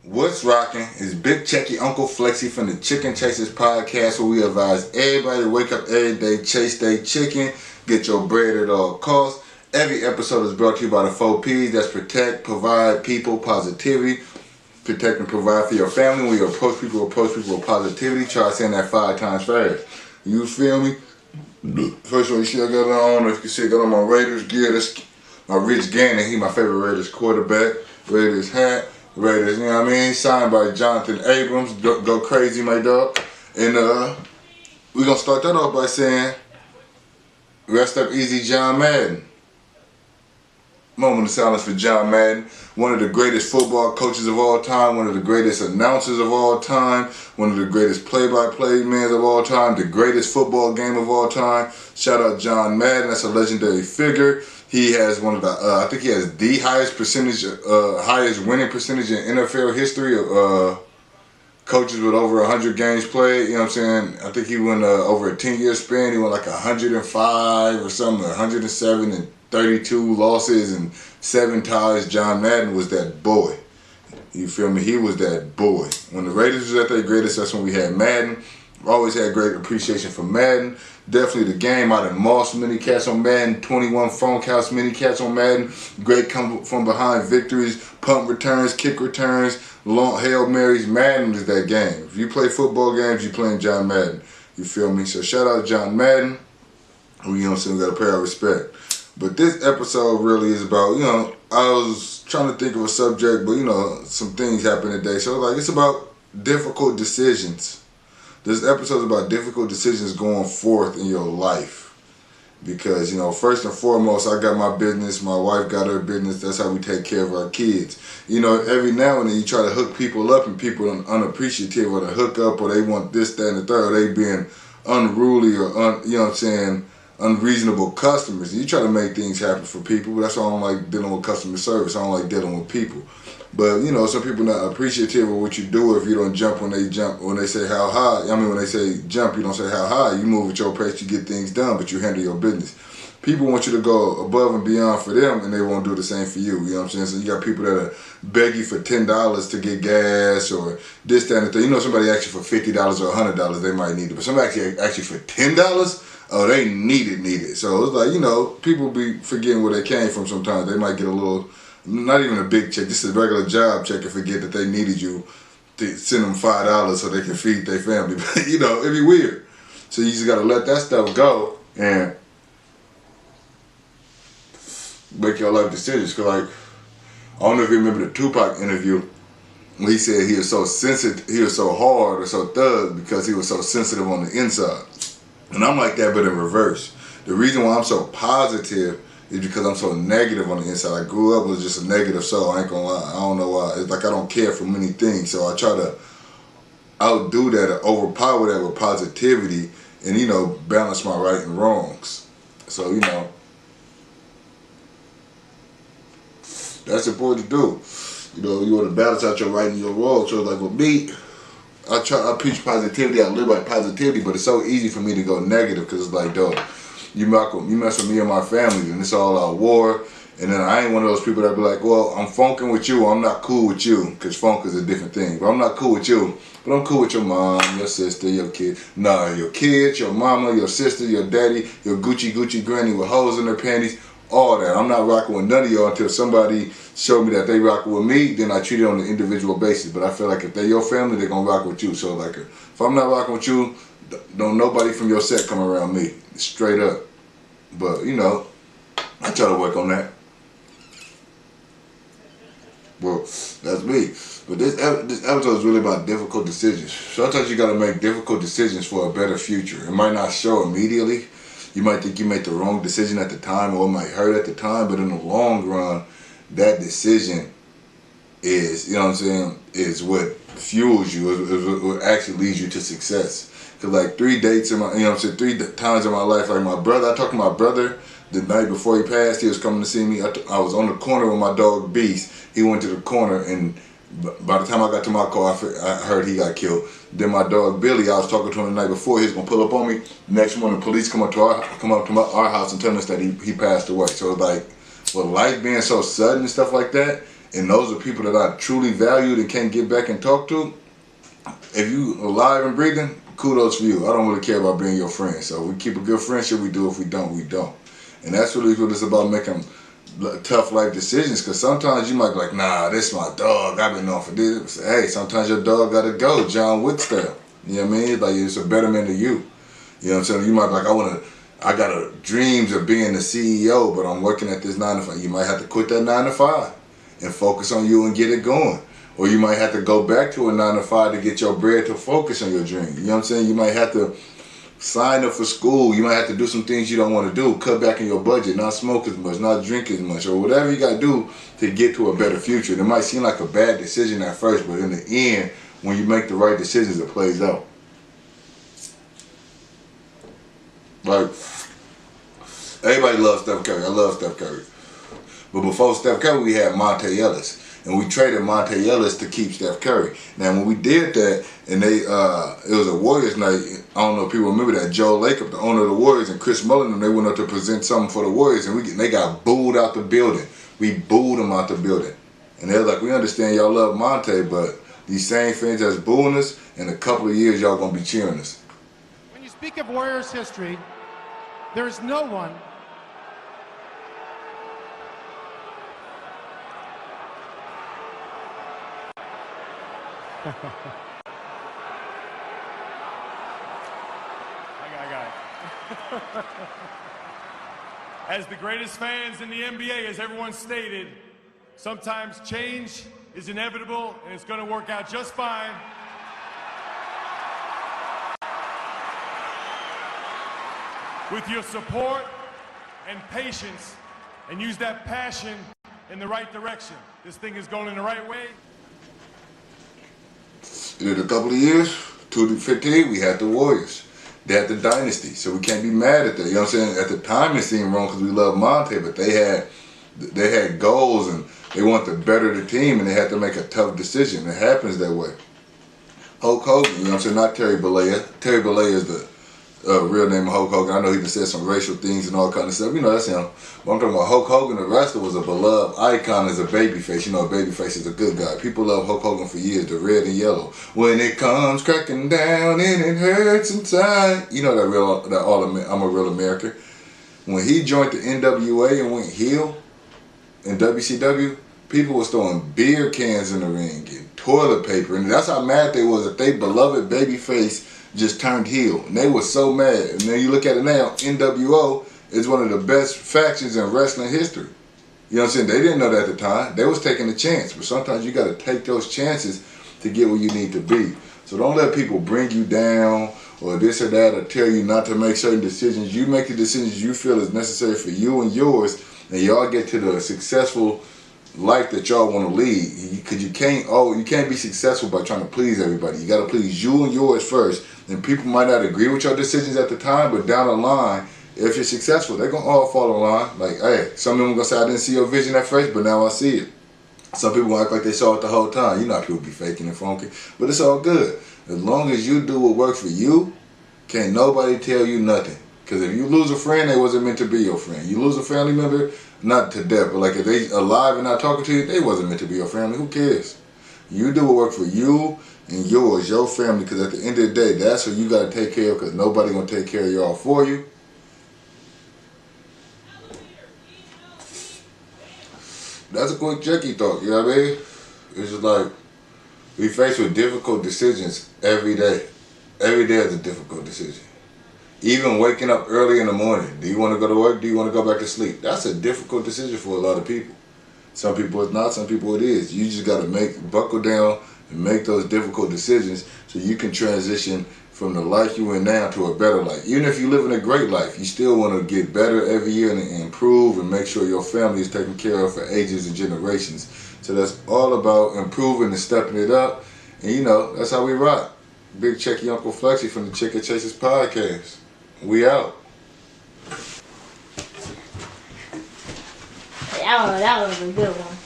What's rocking is Big Checky UncleFlexy from the Chicken Chasers podcast, where we advise everybody to wake up every day, chase their chicken, get your bread at all costs. Every episode is brought to you by the 4 P's. That's protect, provide, people, positivity. Protect and provide for your family. When you approach people with positivity. Try saying that 5 times fast. You feel me? First of all, you see I got on, I don't know if you can see I got on my Raiders gear. That's my Rich Gannon. He my favorite Raiders quarterback. Raiders hat. Raiders, you know what I mean? Signed by Jonathan Abrams. Go crazy, my dog. And we're going to start that off by saying, rest up easy, John Madden. Moment of silence for John Madden. One of the greatest football coaches of all time. One of the greatest announcers of all time. One of the greatest play-by-play men of all time. The greatest football game of all time. Shout out John Madden. That's a legendary figure. He has one of the, I think he has the highest winning percentage in NFL history of coaches with over 100 games played. You know what I'm saying? I think he went over a 10-year span. He went like 105 or something, 107 and 32 losses and 7 ties. John Madden was that boy. You feel me? He was that boy. When the Raiders was at their greatest, that's when we had Madden. Always had great appreciation for Madden. Definitely the game. I done mossed many cats on Madden. 21 phone counts, many cats on Madden. Great come from behind victories, punt returns, kick returns, long Hail Marys. Madden is that game. If you play football games, you playing John Madden. You feel me? So shout out John Madden. You know what I'm saying? We got to pay our respect. But this episode really is about, you know, I was trying to think of a subject, but, you know, some things happened today. So, like, it's about difficult decisions. This episode is about difficult decisions going forth in your life. Because, you know, first and foremost, I got my business, my wife got her business. That's how we take care of our kids. You know, every now and then you try to hook people up and people are unappreciative, or to hook up, or they want this, that, and the third, or they being unruly, or, you know what I'm saying, unreasonable customers. And you try to make things happen for people, but that's why I don't like dealing with customer service. I don't like dealing with people. But, you know, some people not appreciative of what you do if you don't jump when they jump. When they say how high, I mean, when they say jump, you don't say how high. You move at your pace to get things done, but you handle your business. People want you to go above and beyond for them, and they won't do the same for you. You know what I'm saying? So you got people that beg you for $10 to get gas, or this, that, and the thing. You know, somebody asks you for $50 or $100, they might need it. But somebody asks you for $10, oh, they need it. So it's like, you know, people be forgetting where they came from sometimes. They might get a little, not even a big check, just a regular job check, and forget that they needed you to send them $5 so they can feed their family. But, you know, it'd be weird. So you just got to let that stuff go and make your life decisions. Because, like, I don't know if you remember the Tupac interview when he said he was so sensitive, he was so hard or so thug because he was so sensitive on the inside. And I'm like that, but in reverse. The reason why I'm so positive is because I'm so negative on the inside. I grew up with just a negative soul. I ain't gonna lie. I don't know why. It's like I don't care for many things. So I try to outdo that, or overpower that with positivity, and, you know, balance my right and wrongs. So, you know, that's important to do. You know, you want to balance out your right and your wrong. So, like with me, I preach positivity, I live by positivity, but it's so easy for me to go negative because it's like, dog, you mess with me and my family, and it's all out war. And then I ain't one of those people that be like, well, I'm funking with you, I'm not cool with you, because funk is a different thing. But I'm not cool with you, but I'm cool with your mom, your sister, your kid. Nah, your kids, your mama, your sister, your daddy, your Gucci granny with holes in their panties, all that. I'm not rocking with none of y'all until somebody showed me that they rocking with me, then I treat it on an individual basis. But I feel like if they're your family, they're going to rock with you. So, like, if I'm not rocking with you, don't nobody from your set come around me. Straight up. But, you know, I try to work on that. Well, that's me. But this episode is really about difficult decisions. Sometimes you got to make difficult decisions for a better future. It might not show immediately. You might think you made the wrong decision at the time, or it might hurt at the time, but in the long run, that decision is, you know what I'm saying, is what fuels you, is what actually leads you to success. Because, like, 3 dates in my, you know what I'm saying, 3 times in my life, like my brother, I talked to my brother the night before he passed. He was coming to see me. I was on the corner with my dog Beast. He went to the corner, and by the time I got to my car, I heard he got killed. Then my dog Billy, I was talking to him the night before. He was gonna pull up on me. Next morning, the police come up to our house and tell us that he passed away. So, like, with life being so sudden and stuff like that, and those are people that I truly valued and can't get back and talk to, if you alive and breathing, kudos for you. I don't really care about being your friend. So we keep a good friendship, we do. If we don't, we don't. And that's really what it's about, making tough life decisions. Because sometimes you might be like, nah, this is my dog. I've been known for this. Hey, sometimes your dog got to go, John Wick style. You know what I mean? Like, it's a betterment of you. You know what I'm saying? You might be like, I got dreams of being the CEO, but I'm working at this 9 to 5. You might have to quit that 9 to 5 and focus on you and get it going. Or you might have to go back to a 9 to 5 to get your bread to focus on your dream. You know what I'm saying? You might have to sign up for school. You might have to do some things you don't want to do. Cut back in your budget. Not smoke as much. Not drink as much. Or whatever you got to do to get to a better future. It might seem like a bad decision at first, but in the end, when you make the right decisions, it plays out. Like, everybody loves Steph Curry. I love Steph Curry. But before Steph Curry, we had Monte Ellis. And we traded Monte Ellis to keep Steph Curry. Now, when we did that, and it was a Warriors night, I don't know if people remember that, Joe Lacob, the owner of the Warriors, and Chris Mullin, they went up to present something for the Warriors, and they got booed out the building. We booed them out the building. And they're like, we understand y'all love Monte, but these same fans that's booing us, in a couple of years, y'all gonna be cheering us. When you speak of Warriors history, there is no one I got it. As the greatest fans in the NBA, as everyone stated, sometimes change is inevitable and it's going to work out just fine. With your support and patience, and use that passion in the right direction. This thing is going in the right way. In a couple of years, 2015, we had the Warriors. They had the dynasty, so we can't be mad at that. You know what I'm saying? At the time, it seemed wrong because we loved Monte, but they had goals and they wanted to better the team, and they had to make a tough decision. It happens that way. Hulk Hogan, you know what I'm saying? Not Terry Bollea. Terry Bollea is the real name of Hulk Hogan. I know he just said some racial things and all kind of stuff. You know, that's him. But I'm talking about Hulk Hogan, the wrestler, was a beloved icon as a babyface. You know, a babyface is a good guy. People love Hulk Hogan for years, the red and yellow. When it comes cracking down and it hurts inside. You know I'm a Real American. When he joined the NWA and went heel in WCW, people was throwing beer cans in the ring and toilet paper. And that's how mad they was that they beloved babyface just turned heel, and they were so mad. And then you look at it now, NWO is one of the best factions in wrestling history. You know what I'm saying? They didn't know that at the time. They was taking a chance, but sometimes you got to take those chances to get where you need to be. So don't let people bring you down or this or that or tell you not to make certain decisions. You make the decisions you feel is necessary for you and yours, and y'all get to the successful life that y'all want to lead. Because you can't be successful by trying to please everybody. You got to please you and yours first. And people might not agree with your decisions at the time, but down the line, if you're successful, they're going to all fall in line. Like, hey, some of them are going to say, I didn't see your vision at first, but now I see it. Some people act like they saw it the whole time. You know how people be faking and funky, but it's all good. As long as you do what works for you, can't nobody tell you nothing. Because if you lose a friend, they wasn't meant to be your friend. You lose a family member, not to death, but like if they alive and not talking to you, they wasn't meant to be your family. Who cares? You do what works for you and yours, your family, because at the end of the day, that's what you got to take care of, because nobody going to take care of y'all for you. That's a quick Checky Talk, you know what I mean? It's just like, we face with difficult decisions every day. Every day is a difficult decision. Even waking up early in the morning. Do you want to go to work? Do you want to go back to sleep? That's a difficult decision for a lot of people. Some people it's not, some people it is. You just got to buckle down and make those difficult decisions so you can transition from the life you in now to a better life. Even if you're living a great life, you still want to get better every year and improve and make sure your family is taken care of for ages and generations. So that's all about improving and stepping it up. And you know, that's how we rock. Big Checky UncleFlexy from the Chicken Chasers Podcast. We out. That was a good one.